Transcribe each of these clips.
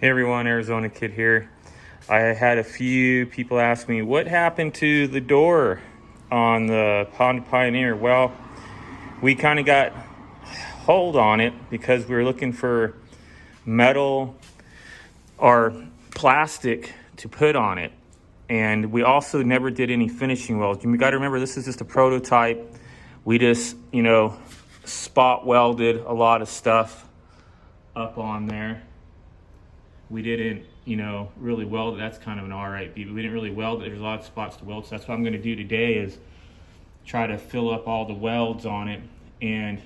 Hey everyone, Arizona Kid here. I had a few people ask me what happened to the door on the Honda Pioneer. Well, we kind of got hold on it because we were looking for metal or plastic to put on it. And we also never did any finishing welds. You got to remember, this is just a prototype. We just, spot welded a lot of stuff up on there. We didn't, really weld it. That's kind of an all right beat, but we didn't really weld it. There's a lot of spots to weld. So that's what I'm going to do today is try to fill up all the welds on it. And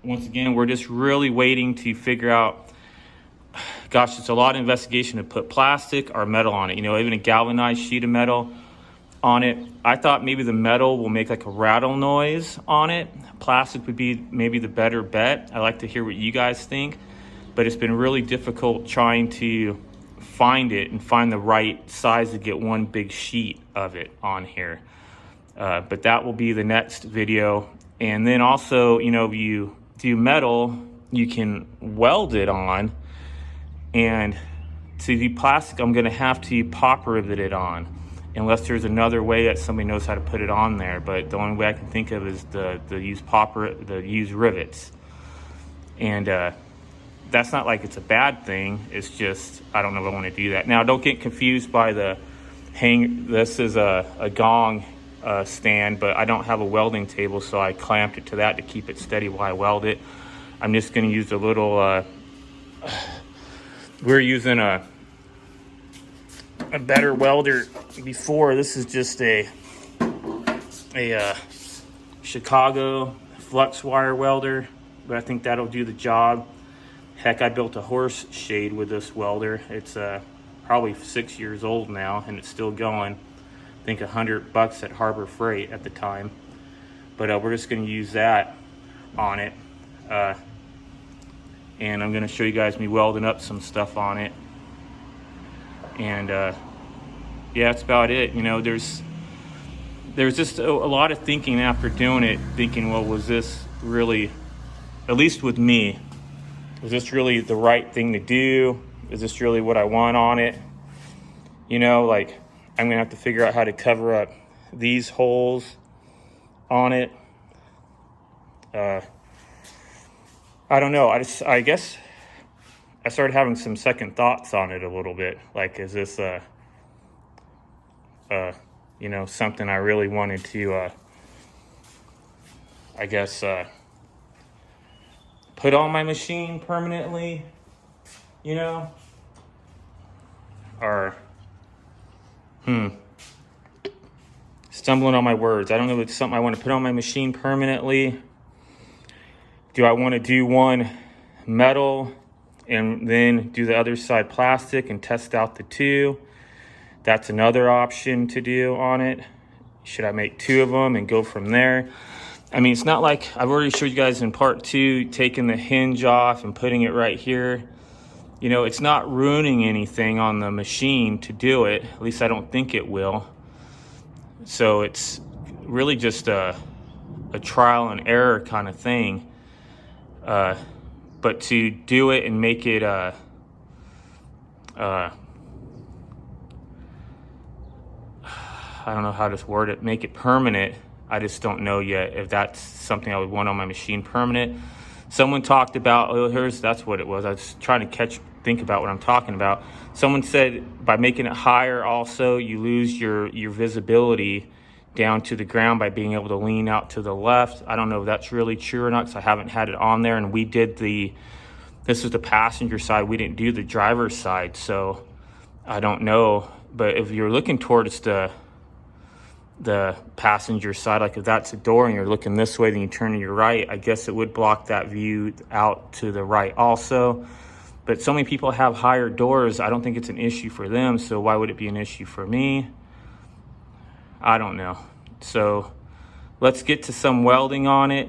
once again, we're just really waiting to figure out, gosh, it's a lot of investigation to put plastic or metal on it. Even a galvanized sheet of metal on it. I thought maybe the metal will make like a rattle noise on it. Plastic would be maybe the better bet. I like to hear what you guys think. But it's been really difficult trying to find it and find the right size to get one big sheet of it on here. But that will be the next video. And then also, if you do metal, you can weld it on. And to do plastic, I'm gonna have to pop rivet it on, unless there's another way that somebody knows how to put it on there. But the only way I can think of is the use rivets. And that's not like it's a bad thing. It's just, I don't know if I want to do that. Now, don't get confused by the this is a gong stand, but I don't have a welding table, so I clamped it to that to keep it steady while I weld it. I'm just going to use a little, we're using a better welder before. This is just a Chicago flux wire welder, but I think that'll do the job. Heck, I built a horse shade with this welder. It's probably 6 years old now, and it's still going. I think $100 at Harbor Freight at the time. But we're just going to use that on it. And I'm going to show you guys me welding up some stuff on it. And yeah, that's about it. There's just a lot of thinking after doing it, thinking, well, was this really, at least with me, is this really the right thing to do? Is this really what I want on it? Like, I'm gonna have to figure out how to cover up these holes on it. I don't know. I guess I started having some second thoughts on it a little bit. Like, is this something I really wanted to, I guess, put on my machine permanently, or stumbling on my words. I don't know if it's something I want to put on my machine permanently. Do I want to do one metal and then do the other side plastic and test out the two? That's another option to do on it. Should I make two of them and go from there? I mean, it's not like, I've already showed you guys in part 2, taking the hinge off and putting it right here. It's not ruining anything on the machine to do it. At least I don't think it will. So it's really just a trial and error kind of thing. But to do it and make it, I don't know how to word it, make it permanent. I just don't know yet if that's something I would want on my machine permanent. Someone talked about, that's what it was. I was trying to think about what I'm talking about. Someone said by making it higher also, you lose your visibility down to the ground by being able to lean out to the left. I don't know if that's really true or not, because I haven't had it on there. And we did this is the passenger side. We didn't do the driver's side. So I don't know. But if you're looking towards the passenger side, like if that's a door and you're looking this way, then you turn to your right, I guess it would block that view out to the right also. But so many people have higher doors, I don't think it's an issue for them, so why would it be an issue for me? I don't know. So let's get to some welding on it,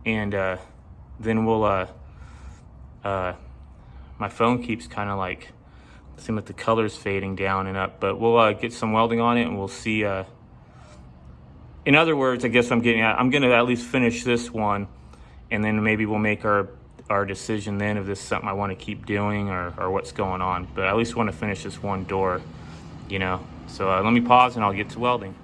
and then we'll my phone keeps kind of like, seeing with the colors fading down and up, but we'll get some welding on it and we'll see. In other words, I guess I'm getting at, I'm going to at least finish this one, and then maybe we'll make our our decision then if this is something I want to keep doing or what's going on. But I at least want to finish this one door, you know. So let me pause and I'll get to welding.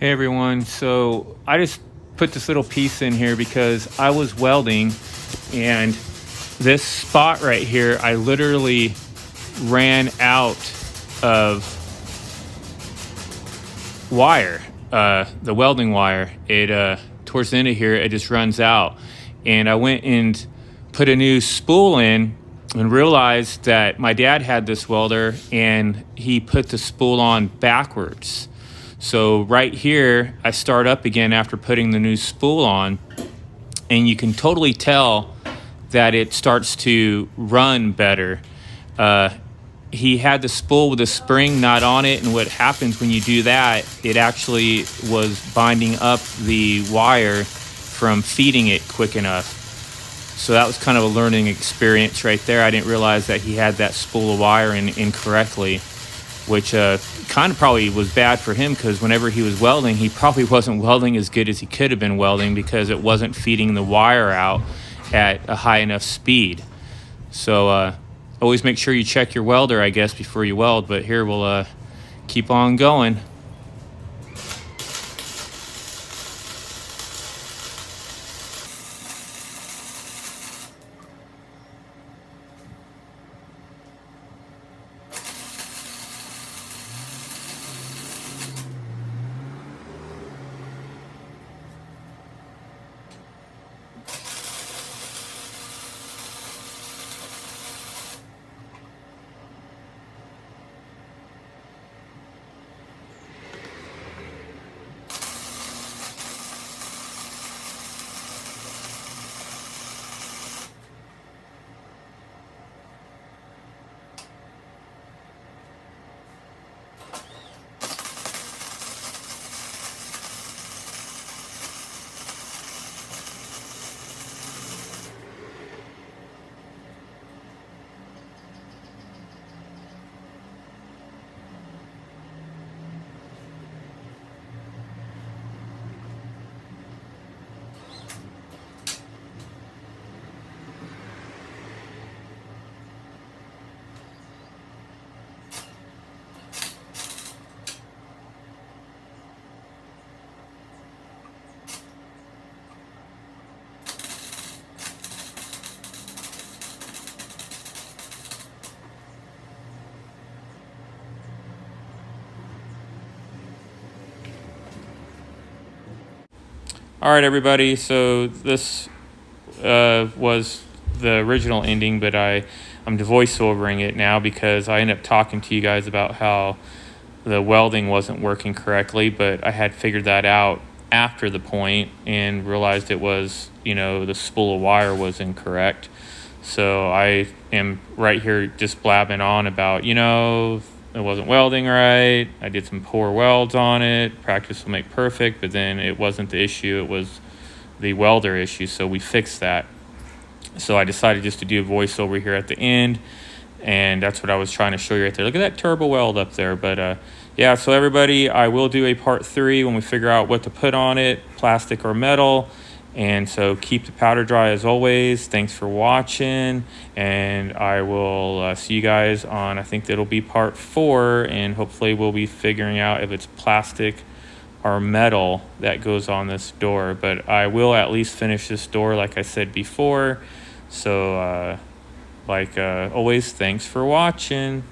Hey everyone, so I just put this little piece in here because I was welding and this spot right here, I literally ran out of wire, the welding wire. It towards the end of here, it just runs out. And I went and put a new spool in and realized that my dad had this welder and he put the spool on backwards. So right here, I start up again after putting the new spool on, and you can totally tell that it starts to run better. He had the spool with a spring not on it, and what happens when you do that, it actually was binding up the wire from feeding it quick enough. So that was kind of a learning experience right there. I didn't realize that he had that spool of wire in incorrectly, which kind of probably was bad for him because whenever he was welding, he probably wasn't welding as good as he could have been welding because it wasn't feeding the wire out at a high enough speed. So always make sure you check your welder, I guess, before you weld. But here we'll keep on going. All right, everybody. So this was the original ending, but I'm voiceovering it now because I ended up talking to you guys about how the welding wasn't working correctly, but I had figured that out after the point and realized it was, the spool of wire was incorrect. So I am right here just blabbing on about, it wasn't welding right. I did some poor welds on it. Practice will make perfect, but then it wasn't the issue. It was the welder issue. So we fixed that. So I decided just to do a voiceover here at the end. And that's what I was trying to show you right there. Look at that turbo weld up there. But yeah, so everybody, I will do a part 3 when we figure out what to put on it, plastic or metal. And so keep the powder dry as always. Thanks for watching, and I will see you guys on, I think that'll be part 4, and hopefully we'll be figuring out if it's plastic or metal that goes on this door. But I will at least finish this door like I said before. So like always, thanks for watching.